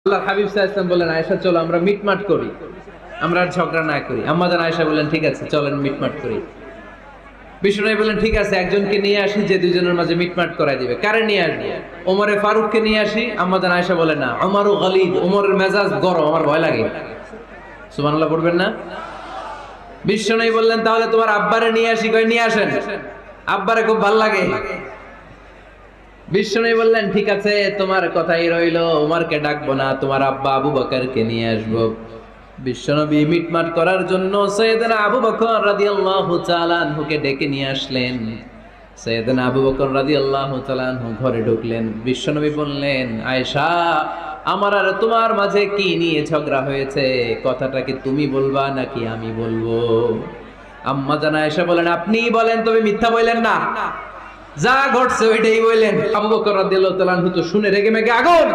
আল্লাহর হাবিব সাল্লাল্লাহু আলাইহি ওয়াসাল্লাম বলেন, আয়েশা চলো আমরা মিটমাট করি, আমরা আর ঝগড়া না করি। আম্মা জান আয়েশা বলেন, ঠিক আছে চলেন মিটমাট করি। বিষ্ণু বলেন, ঠিক আছে একজনকে নিয়ে আসি যে দুজনের মাঝে মিটমাট করাই দিবে। কারে নিয়ে আসবো? ওমরে ফারুককে নিয়ে আসি। আম্মা জান আয়েশা বলেন, না ওমরও গালিদ, ওমরের মেজাজ গরম, আমার ভয় লাগে। সুবহানাল্লাহ পড়বেন না? বিষ্ণু বললেন, তাহলে তোমার আব্বারে নিয়ে আসি। কই নিয়ে আসেন, আব্বারে খুব ভাল লাগে। বিষ্ণু বললেন, ঠিক আছে তোমার কথাই রইলো, ওমরকে ডাকবো না, তোমার আব্বা আবু বকরকে নিয়ে আসবো। বিশ্বনবী মিটমাট করার জন্য সাইয়েদনা আবু বকর রাদিয়াল্লাহু তাআলা আনহুকে ডেকে নিয়ে আসলেন। সাইয়েদনা আবু বকর রাদিয়াল্লাহু তাআলা আনহু ঘরে ঢুকলেন। বিশ্বনবী বললেন, আয়েশা আমার আর তোমার মাঝে কি নিয়ে ঝগড়া হয়েছে, কথাটা কি তুমি বলবা নাকি আমি বলবো? আম্মা জান আয়েশা বলেন, আপনিই বলেন, তবে মিথ্যা বললেন না, যা ঘটছে ওইটাই বললেন। আবু বকর রাদিয়াল্লাহু তাআলা আনহু তো শুনে রেগে মেগে আগুন।